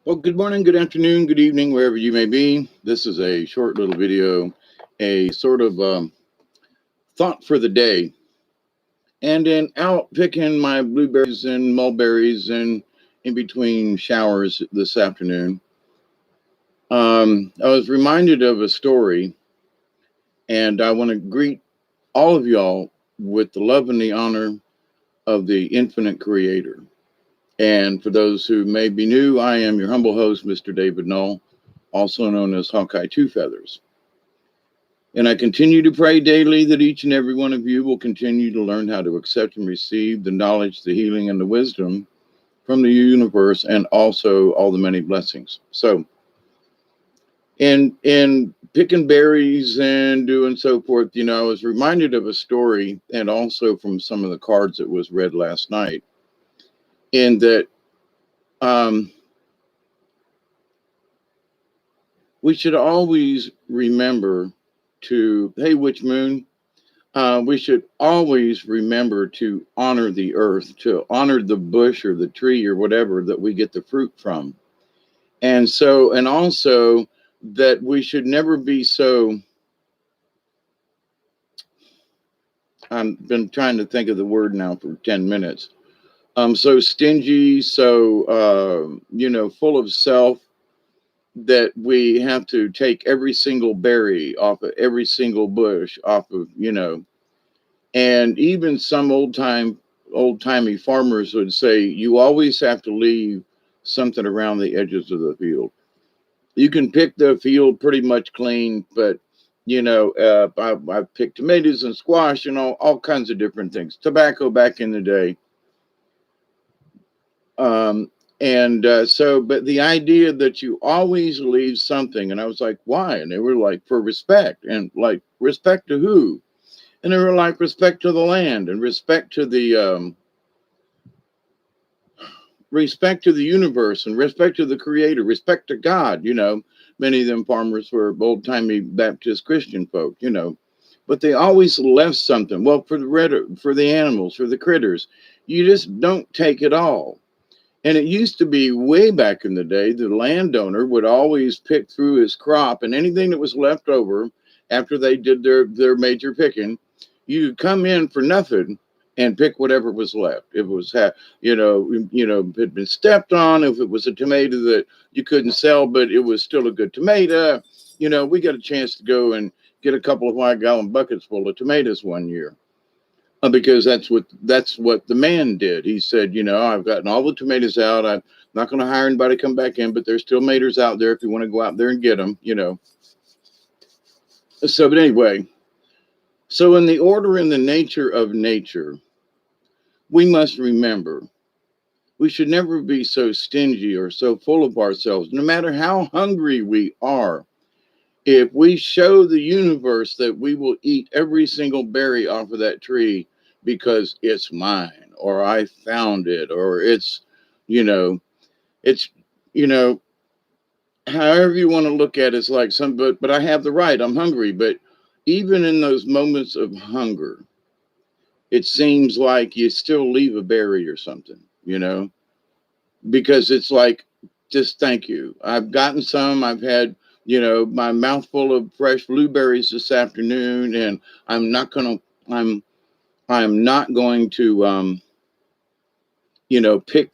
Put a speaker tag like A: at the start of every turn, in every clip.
A: Well, good morning, good afternoon, good evening, wherever you may be. This is a short little video, a sort of thought for the day. And then out picking my blueberries and mulberries and in between showers this afternoon, I was reminded of a story, and I want to greet all of y'all with the love and the honor of the infinite creator. And for those who may be new, I am your humble host, Mr. David Null, also known as Hawkeye Two Feathers. And I continue to pray daily that each and every one of you will continue to learn how to accept and receive the knowledge, the healing, and the wisdom from the universe, and also all the many blessings. So, in picking berries and doing so forth, I was reminded of a story, and also from some of the cards that was read last night, in that um, we should always remember to, hey, Witch Moon, we should always remember to honor the earth, to honor the bush or the tree or whatever that we get the fruit from. And so, and also that we should never be so, I've been trying to think of the word now for 10 minutes. So stingy, so, full of self, that we have to take every single berry off of every single bush off of, and even some old timey farmers would say you always have to leave something around the edges of the field. You can pick the field pretty much clean, but I picked tomatoes and squash and all kinds of different things. Tobacco back in the day. But the idea that you always leave something, and I was like, why? And they were like, for respect. And like, respect to who? And they were like, respect to the land and respect to the universe and respect to the creator, respect to God. Many of them farmers were old timey Baptist Christian folk, but they always left something. Well, for the animals, for the critters, you just don't take it all. And it used to be way back in the day, the landowner would always pick through his crop, and anything that was left over after they did their major picking, you could come in for nothing and pick whatever was left. If it was, had been stepped on, if it was a tomato that you couldn't sell, but it was still a good tomato, we got a chance to go and get a couple of 5-gallon buckets full of tomatoes one year. Because that's what the man did. He said, I've gotten all the tomatoes out. I'm not going to hire anybody to come back in, but there's still tomatoes out there if you want to go out there and get them, So, but anyway, so in the order and the nature of nature, we must remember we should never be so stingy or so full of ourselves, no matter how hungry we are. If we show the universe that we will eat every single berry off of that tree because it's mine, or I found it, or it's, it's, you know, however you want to look at it, it's like but I have the right, I'm hungry. But even in those moments of hunger, it seems like you still leave a berry or something, because it's like, just thank you. I've gotten some. I've had, my mouthful of fresh blueberries this afternoon, and I'm not gonna. I'm not going to, pick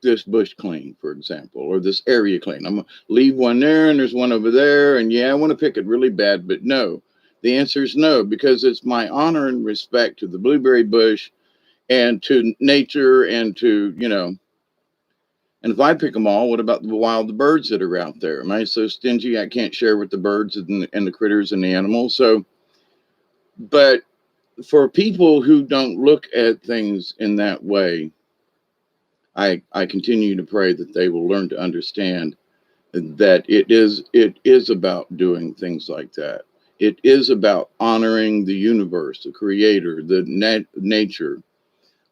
A: this bush clean, for example, or this area clean. I'm gonna leave one there, and there's one over there, and yeah, I want to pick it really bad, but no. The answer is no, because it's my honor and respect to the blueberry bush and to nature and to, and if I pick them all, what about the wild birds that are out there? Am I so stingy I can't share with the birds and the critters and the animals? So, but for people who don't look at things in that way, I continue to pray that they will learn to understand that it is about doing things like that. It is about honoring the universe, the creator, the nature.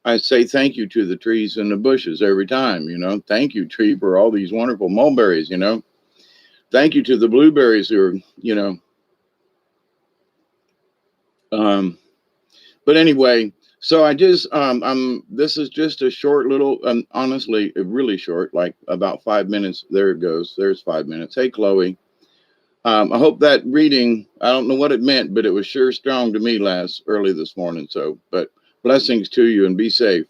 A: I say thank you to the trees and the bushes every time, Thank you, tree, for all these wonderful mulberries, Thank you to the blueberries who are, um, but anyway, So I just this is just a short little, honestly, really short, like about 5 minutes. There it goes. There's 5 minutes. Hey, Chloe. I hope that reading, I don't know what it meant, but it was sure strong to me early this morning. So, but blessings to you and be safe.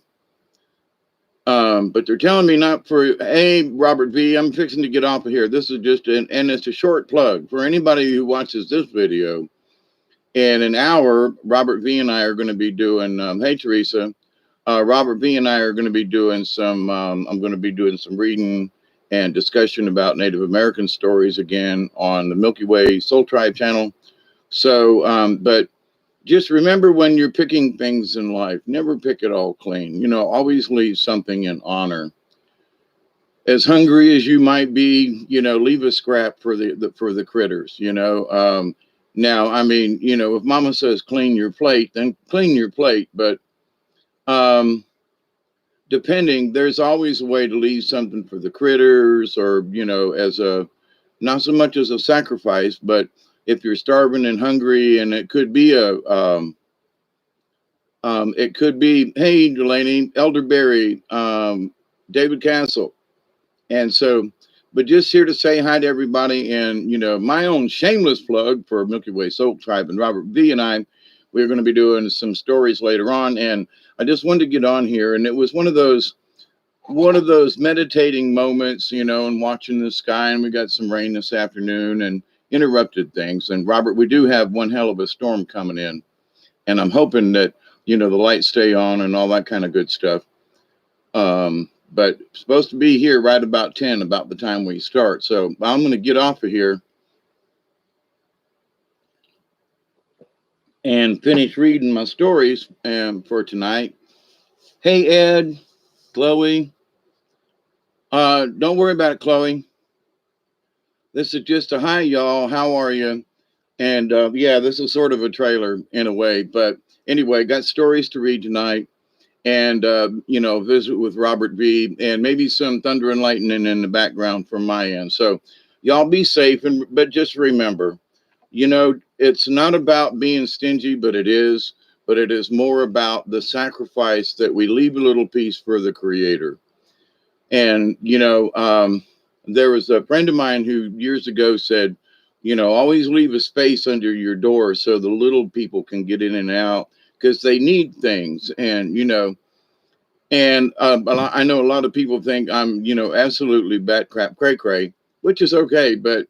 A: But they're telling me not for, hey, Robert V, I'm fixing to get off of here. This is just and it's a short plug for anybody who watches this video. In an hour, Robert V and I are going to be doing, hey, Teresa, Robert V and I are going to be doing I'm going to be doing some reading and discussion about Native American stories again on the Milky Way Soul Tribe channel. So, but just remember when you're picking things in life, never pick it all clean. Always leave something in honor. As hungry as you might be, leave a scrap for the critters. Now, I mean, if Mama says clean your plate, then clean your plate. But depending, there's always a way to leave something for the critters, or as a not so much as a sacrifice, but if you're starving and hungry, and it could be hey, Delaney, Elderberry, David Castle. And so, but just here to say hi to everybody, and my own shameless plug for Milky Way Soul Tribe, and Robert V and I, we're going to be doing some stories later on. And I just wanted to get on here, and it was one of those meditating moments, and watching the sky, and we got some rain this afternoon and interrupted things. And Robert, we do have one hell of a storm coming in, and I'm hoping that the lights stay on and all that kind of good stuff. But supposed to be here right about 10, about the time we start. So I'm going to get off of here and finish reading my stories for tonight. Hey, Ed, Chloe. Don't worry about it, Chloe. This is just a hi, y'all. How are you? And yeah, this is sort of a trailer in a way. But anyway, got stories to read tonight. And, visit with Robert V, and maybe some thunder and lightning in the background from my end. So y'all be safe. But just remember, it's not about being stingy, but it is more about the sacrifice that we leave a little piece for the Creator. And, there was a friend of mine who years ago said, always leave a space under your door so the little people can get in and out, because they need things. And, and I know a lot of people think I'm, absolutely bat crap cray cray, which is okay. But,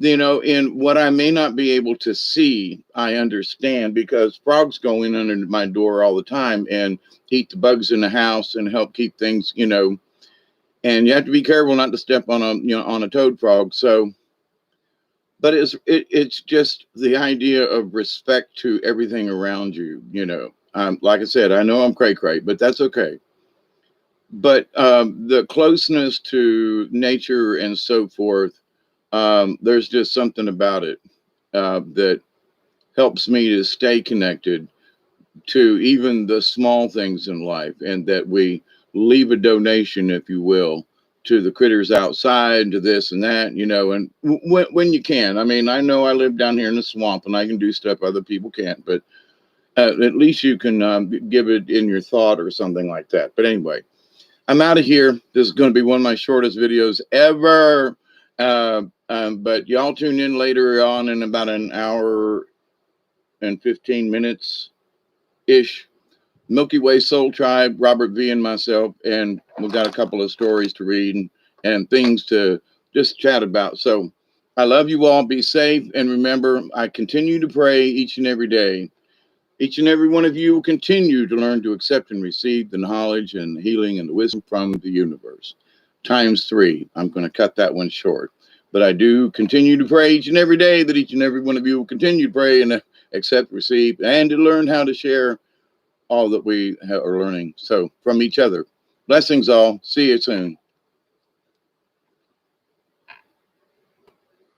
A: in what I may not be able to see, I understand, because frogs go in under my door all the time and eat the bugs in the house and help keep things, and you have to be careful not to step on a toad frog. So, but it's just the idea of respect to everything around you. Like I said, I know I'm cray cray, but that's okay. But the closeness to nature and so forth, there's just something about it that helps me to stay connected to even the small things in life, and that we leave a donation, if you will, to the critters outside, to this and that, and when you can. I mean, I know I live down here in the swamp and I can do stuff other people can't, but at least you can give it in your thought or something like that. But anyway, I'm out of here. This is going to be one of my shortest videos ever. But y'all tune in later on in about an hour and 15 minutes ish. Milky Way Soul Tribe, Robert V and myself, and we've got a couple of stories to read and things to just chat about. So I love you all. Be safe. And remember, I continue to pray each and every day. Each and every one of you will continue to learn to accept and receive the knowledge and the healing and the wisdom from the universe. ×3. I'm going to cut that one short. But I do continue to pray each and every day that each and every one of you will continue to pray and accept, receive, and to learn how to share all that we are learning. So from each other. Blessings all. See you soon.